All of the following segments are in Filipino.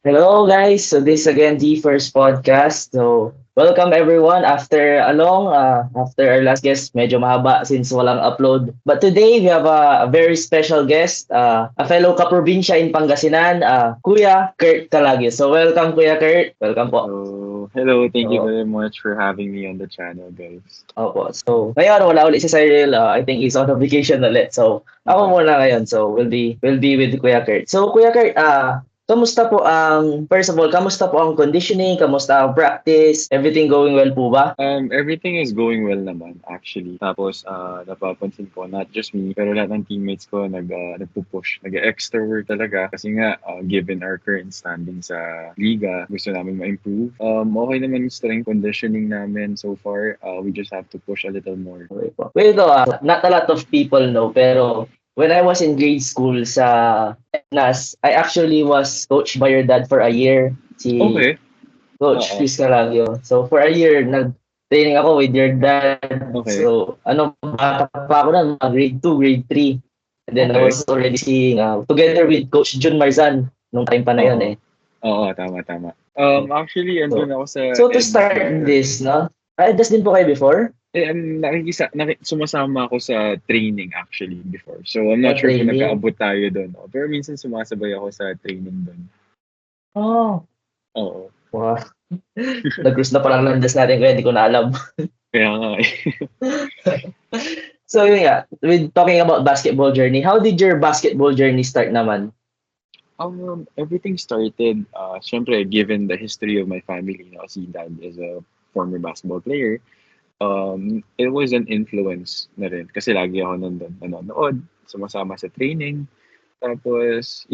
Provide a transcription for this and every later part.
Hello guys, so this again the first podcast. So welcome everyone after our last guest, medyo mahaba since walang upload. But today we have a very special guest, a fellow kaprobinsya in Pangasinan, Kuya Kurt Calagio. So welcome Kuya Kurt, welcome po. Hello. Thank you So, very much for having me on the channel, guys. opo. So ngayon wala ulit si Cyril, I think he's on a vacation ulit. So ako Okay. muna ngayon. So we'll be with Kuya Kurt. So Kuya Kurt, kamusta po first of all, kamusta po ang conditioning, kamusta ang practice, everything going well po ba? Everything is going well naman, actually. Tapos, napapansin ko, not just me, pero lahat ng teammates ko nagpupush. Nag-extra work talaga kasi nga, given our current standing sa liga, gusto namin ma-improve. Okay naman yung strength conditioning namin so far. We just have to push a little more. Okay po. Well, ito, not a lot of people know, pero when I was in grade school sa NAS, I actually was coached by your dad for a year, si Okay. Coach Oo. Chris Calagio. So for a year, nag-training ako with your dad. Okay. So bata pa ako na, mga grade 2, grade 3. And then I Okay. was already seeing, together with Coach Jun Marzan, nung time pa na yun Oo. eh. Oo, tama, tama. Actually, So, andun ako sa so to EDS start before. this, no? Das din po kayo before? Sumasama ako sa training actually before. So, I'm Sa not sure kung training? nagkaabot tayo doon. Pero minsan sumasabay ako sa training doon. Oh, Oo. wow. Nag-cruise na palang landas natin kaya hindi ko na alam. Kaya nga eh. So yun nga, with talking about basketball journey, how did your basketball journey start naman? Everything started, syempre, given the history of my family, si dad is a former basketball player. It was an influence na rin. Kasi lagi ako nandun, nanonood, sumasama sa training. Tapos,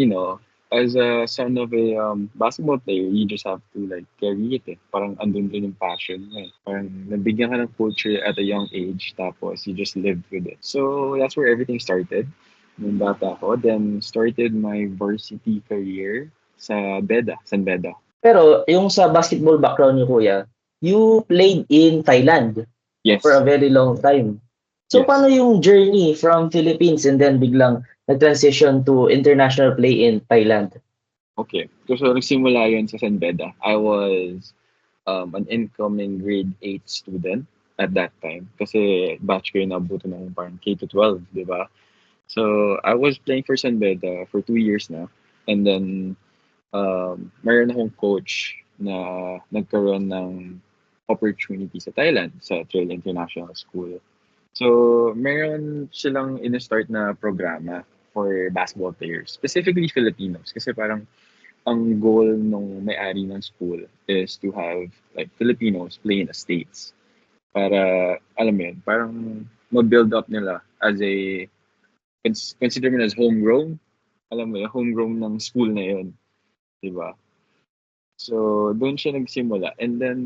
as a son of a basketball player, you just have to like carry it eh. Parang andun din yung passion niya eh. Parang nabigyan ka ng culture at a young age, tapos you just lived with it. So, that's where everything started. Nung bata ako, then started my varsity career sa San Beda. Pero yung sa basketball background niyo kuya, you played in Thailand for a Yes, very long time. So yes. paano yung journey from Philippines and then biglang nag-transition to international play in Thailand? Okay. So, nagsimula yun sa San Beda. I was an incoming grade 8 student at that time. Kasi batch ko yun nabuto ng parang K to 12, di ba? So, I was playing for San Beda for 2 years na. And then, mayroon akong coach na nagkaroon ng opportunity sa Thailand, sa Trail International School. So, meron silang in-start na programa for basketball players, specifically Filipinos. Kasi parang ang goal nung may-ari ng school is to have like Filipinos play in the States. Para, alam mo yun, parang ma-build up nila as consider mo as homegrown. Alam mo yun, homegrown ng school na yun. Di ba? So, doon siya nagsimula. And then,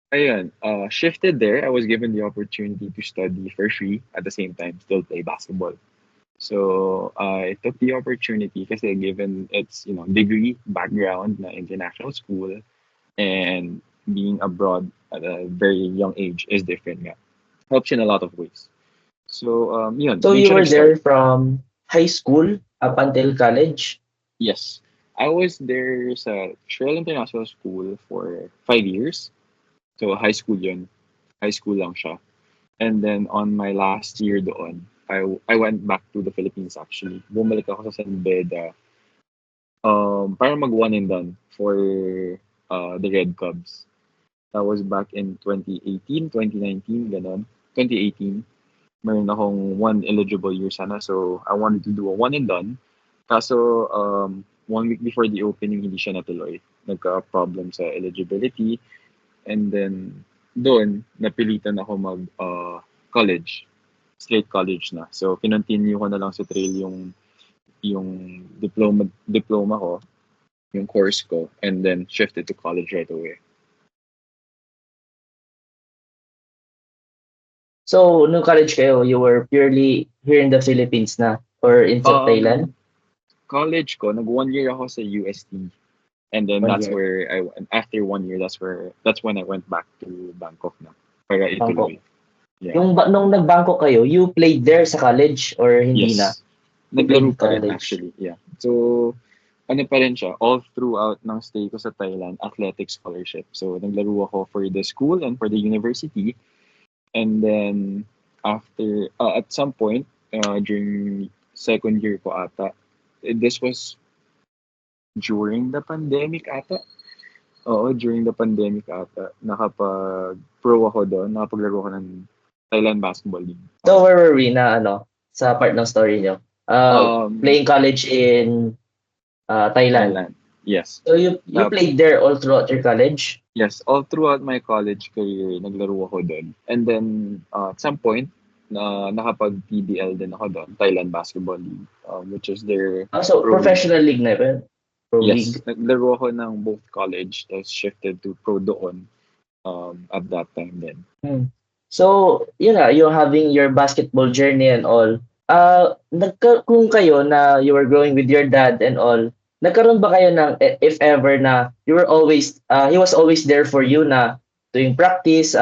ayun, shifted there. I was given the opportunity to study for free at the same time, still play basketball. So, I took the opportunity kasi given its, degree background na international school and being abroad at a very young age is different nga. Helps in a lot of ways. So, yun, So dun you siya were nag-start. there from high school up until college? Yes. I was there sa Trail International School for 5 years. So, high school yun. High school lang siya. And then, on my last year doon, I went back to the Philippines actually. Bumalik ako sa San Beda para mag one and done for the Red Cubs. That was back in 2018, 2019, ganon. 2018, meron akong one eligible year sana. So, I wanted to do a one and done. Kaso, 1 week before the opening, hindi siya natuloy. Nagka-problem sa eligibility. And then, doon, napilitan ako college. Straight college na. So, kinontinue ko na lang sa trail yung diploma ko, yung course ko, and then shifted to college right away. So nung college kayo, you were purely here in the Philippines na or in Thailand? Um, College ko, nag 1 year ako sa UST. And then One that's year, where after 1 year, that's when I went back to Bangkok na. Para Bangkok. ituloy. Yeah. Nung nag-Bangkok kayo, you played there sa college or hindi na? Yes. You played Naglaro pa rin college. actually. Yeah. So, ano pa rin siya, all throughout ng stay ko sa Thailand, athletic scholarship. So, naglaro ako for the school and for the university. And then, at some point, during second year ko ata, this was during the pandemic ata. Oo, during the pandemic ata, nakapag-pro ako doon, nakapaglaro ako ng Thailand Basketball League. So where were we na ano sa part ng story nyo? Um, Playing college in Thailand. Thailand, yes. So you Tap- played there all throughout your college? yes, all throughout my college career, naglaro ako doon. And then, at some point, nakapag-PBL din ako doon, Thailand Basketball League, which is their So pro league. professional league na yun? Pro Yes, league? naglaro ako ng both college, tapos shifted to pro doon at that time din. Hmm. So, yun na, you're having your basketball journey and all. Kung kayo na you were growing with your dad and all, nagkaroon ba kayo ng, if ever, na he was always there for you na doing practice,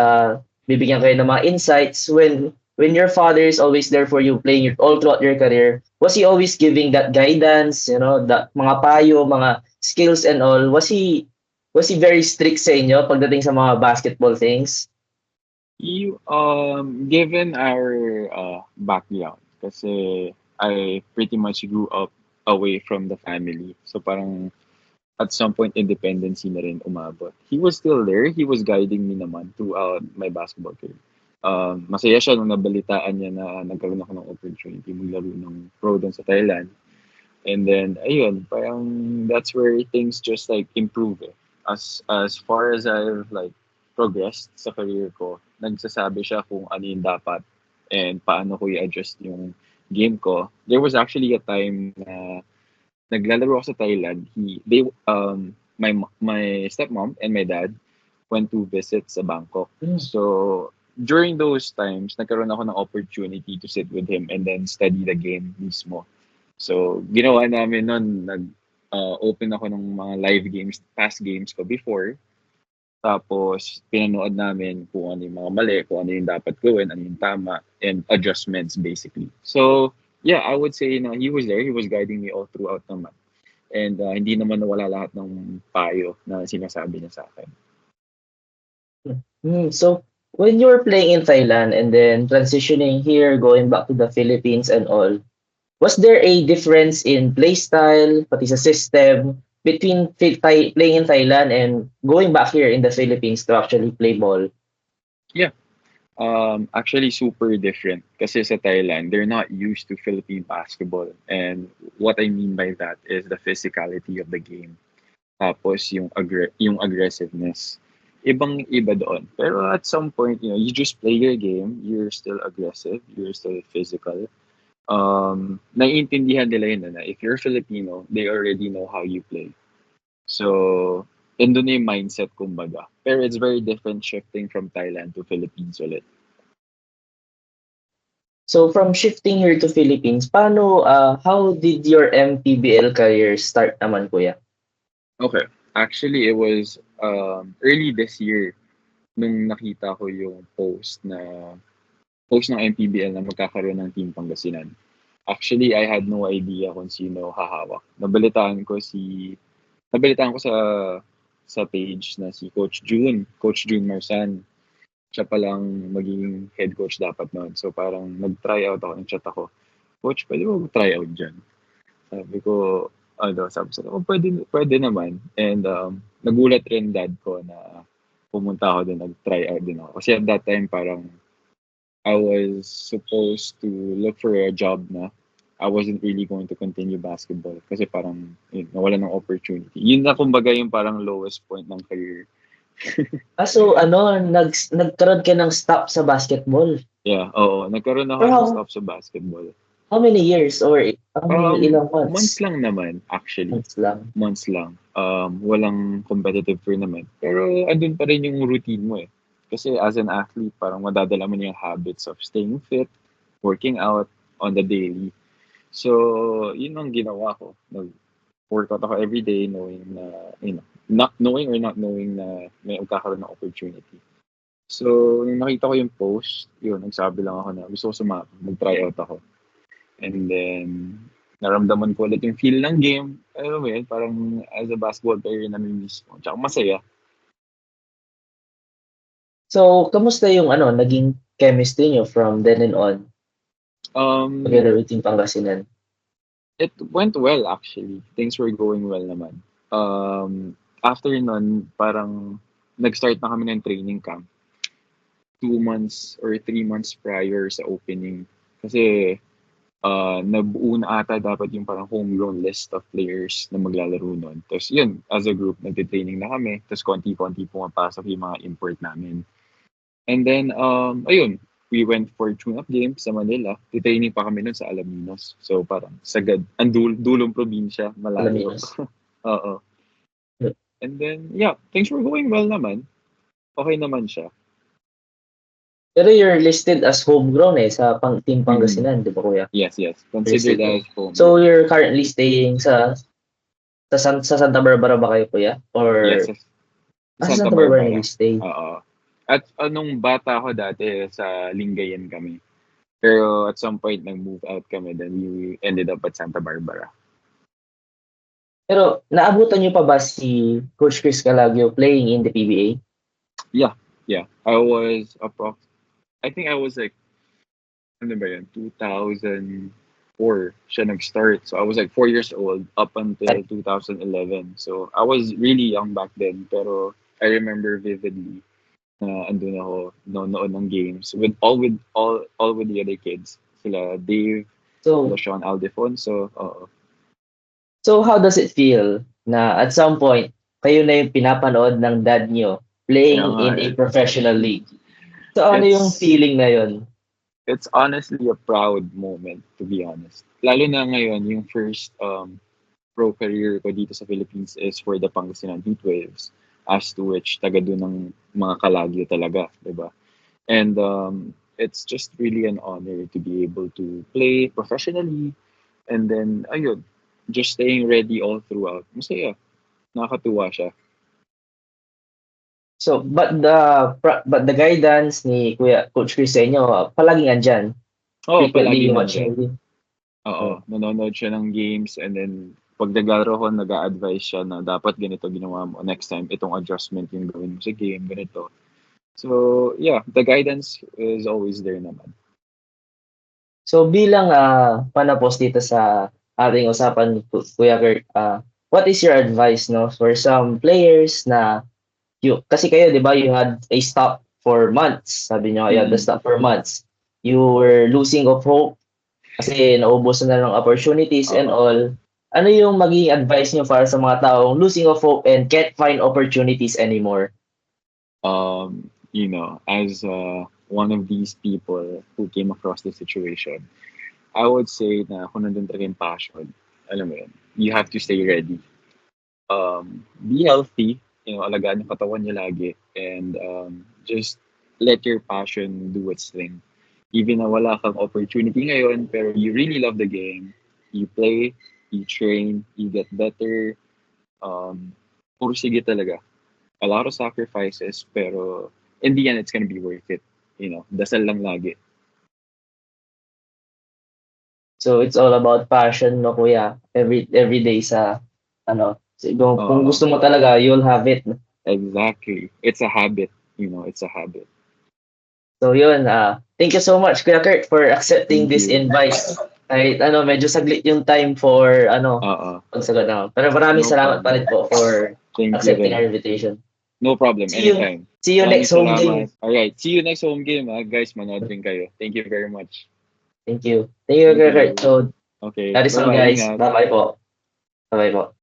bibigyan kayo ng mga insights when your father is always there for you playing all throughout your career, was he always giving that guidance, that mga payo, mga skills and all? Was he very strict sa inyo pagdating sa mga basketball things? Given our background, kasi I pretty much grew up away from the family. So parang at some point, independency na rin umabot. He was still there. He was guiding me naman throughout my basketball career. Masaya siya nung nabalitaan niya na nagkaroon ako ng opportunity maglaro ng pro doon sa Thailand. And then, ayun, parang that's where things just like improve eh. As far as I've like progressed sa career ko, nagsasabi siya kung ano yung dapat and paano ko i-adjust yung game ko. There was actually a time na naglalaro ako sa Thailand. My stepmom and my dad went to visit sa Bangkok. Mm. So during those times, nagkaroon ako ng opportunity to sit with him and then study the game mismo. So ginawa namin nun, open ako ng mga live games, past games ko before. Tapos pinanood namin kung ano yung mga mali, kung ano yung dapat gawin, ano yung tama, and adjustments basically. So yeah, I would say he was there, he was guiding me all throughout naman. And hindi naman nawala lahat ng payo na sinasabi niya sa akin. So when you were playing in Thailand and then transitioning here, going back to the Philippines and all, was there a difference in play style, pati sa system, between playing in Thailand and going back here in the Philippines to actually play ball? Yeah. Actually super different kasi sa Thailand, they're not used to Philippine basketball. And what I mean by that is the physicality of the game. Tapos yung aggressiveness. Ibang-iba doon. Pero at some point, you just play your game, you're still aggressive, you're still physical. Naiintindihan nila yun na if you're Filipino, they already know how you play. So, yun doon yung mindset kumbaga. Pero it's very different shifting from Thailand to Philippines ulit. So from shifting here to Philippines, how did your MPBL career start naman, kuya? Okay. Actually, it was early this year nung nakita ko yung post ng MPBL na magkakaroon ng Team Pangasinan. Actually, I had no idea kung sino hahawak. Nabalitaan ko sa page na si Coach June Marsan. Siya palang magiging head coach dapat noon. So parang nag-try out ako, nag-chat ako. Coach, pwede mo mag-try out dyan? Sabi ko, pwede naman. And nagulat rin dad ko na pumunta ako doon, nag-try out din ako. Kasi at that time, parang I was supposed to look for a job na. I wasn't really going to continue basketball kasi parang nawala ng opportunity. Yun na kumbaga yung parang lowest point ng career. So nagkaroon ka ng stop sa basketball? Yeah, oo. Nagkaroon ako ng stop sa basketball. How many years or ilang months? Months lang naman, actually. Months lang. Walang competitive tournament. Pero andun pa rin yung routine mo eh. Kasi as an athlete, parang madadala mo yung habits of staying fit, working out on the daily. So, yun ang ginawa ko. Nag-workout ako every day knowing na, not knowing or not knowing na may magkakaroon ng opportunity. So, nung nakita ko yung post, nagsabi lang ako na gusto ko sumama, mag-try out ako. And then, naramdaman ko ulit yung feel ng game. Alam mo yun, parang as a basketball player na mismo. Tsaka masaya. So, kamusta yung naging chemistry niyo from then and on Um, together with Team Pangasinan? it went well actually. Things were going well naman. After nun, parang nag-start na kami ng training camp 2 months or 3 months prior sa opening. Kasi nabuo na ata dapat yung parang homegrown list of players na maglalaro nun. Tapos yun, as a group, nagtitraining na kami. Tapos konti-konti pumapasok yung mga import namin. And then, ayun, we went for tune-up game sa Manila. Titraining pa kami nun sa Alaminos. So parang sagad, ang dulong probinsya, malayo. Alaminos. Oo. And then, yeah, things were going well naman. Okay naman siya. Pero you're listed as homegrown sa Team Mm. Pangasinan, di ba kuya? Yes, yes. Listed Considered mo. as home. So you're currently staying sa Santa Barbara ba kayo kuya? Or Yes, yes. sa Santa Santa Barbara Barbara. nag-stay? Oo. At anong bata ako dati sa Lingayen kami. Pero at some point, nag-move out kami. Then we ended up at Santa Barbara. Pero naabutan niyo pa ba si Coach Chris Calagio playing in the PBA? Yeah. I think I was like, ano ba yun? 2004 siya nag-start. So I was like 4 years old up until 2011. So I was really young back then. Pero I remember vividly na andun ako noon ng games with all with the other kids. Sila Dave, So, sila Sean Aldefonso. Oo. so how does it feel na at some point, kayo na yung pinapanood ng dad niyo Kaya playing nga in a eh. professional league? So ano yung It's feeling na yun? it's honestly a proud moment, to be honest. Lalo na ngayon, yung first pro career ko dito sa Philippines is for the Pangasinan Heatwaves, as to which taga doon ng mga kalagyo talaga, di ba? And it's just really an honor to be able to play professionally, and then ayun, just staying ready all throughout. Masaya, nakakatuwa siya. So, but the guidance ni Kuya Coach Chris sa inyo, palaging andyan. Oo, Frequently palagi watching nandyan. you. Oo, nanonood siya ng games, and then pag naglaro ko, nag-a-advise siya na dapat ganito ginawa mo. Next time, itong adjustment yung gawin mo sa game, ganito. So, yeah, the guidance is always there naman. So bilang panapos dito sa ating usapan, Kuya Kurt, what is your advice for some players na kasi kayo 'di ba you had a stop for months. Sabi niyo you had the Mm. stop for months. You were losing of hope kasi naubos na ng opportunities and Oo. all. Ano yung magiging advice niyo para sa mga taong losing of hope and can't find opportunities anymore? As one of these people who came across the situation, I would say na kung nandun talaga yung passion, alam mo yun, you have to stay ready. Be healthy, alagaan yung katawan niyo lagi, and just let your passion do its thing. Even na wala kang opportunity ngayon, pero you really love the game, you play, you train, you get better, puro sige talaga. A lot of sacrifices, pero in the end, it's gonna be worth it. Dasal lang lagi. So it's all about passion no kuya. Every day sa kung Oo, gusto mo talaga you'll have it. exactly. It's a habit. It's a habit. So yun, thank you so much Kuya Kurt for accepting Thank this you. invite. Kahit medyo saglit yung time for Oo, pagsagot na. Pero maraming no salamat pa problem. rin po for Thank you accepting rin. our invitation. No problem, See you. anytime. See you Maraming next home salamat. game. Alright, see you next home game, guys. Manood din kayo. Thank you very much. Thank you. Thank you Thank Kuya Kurt. you. So Okay, that is all bye-bye. guys. Ingat. Bye-bye po. Bye-bye po.